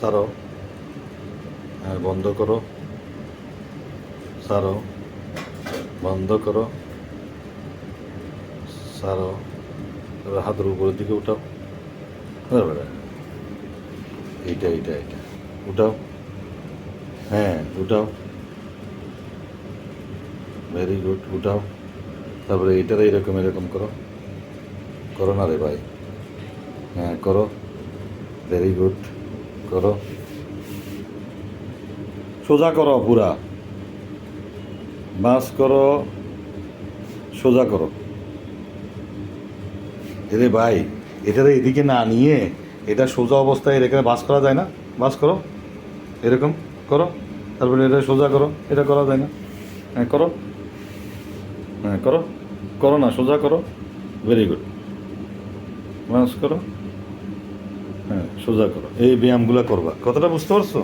ছাড়ো, হ্যাঁ বন্ধ করো, ছাড়ো, বন্ধ করো, ছাড়ো, এবার হাতের উপরের দিকে উঠাও, বেড়া এইটা এইটা এইটা উঠাও, হ্যাঁ উঠাও, ভেরি গুড, উঠাও। তারপরে এইটার এরকম এরকম করো, করো না রে ভাই, হ্যাঁ করো, ভেরি গুড, করো, সোজা করো, পুরা বাস করো, সোজা করো। এরে ভাই, এটারে এদিকে না নিয়ে এটা সোজা অবস্থায় রেখে বাস করা যায় না? বাস করো, এরকম করো, তারপরে এটা সোজা করো, এটা করা যায় না? হ্যাঁ করো, হ্যাঁ করো, করো না, সোজা করো, ভেরি গুড, বাস করো, হ্যাঁ সোজা করো। এই ব্যায়ামগুলো করবা, কথাটা বুঝতে পারছো?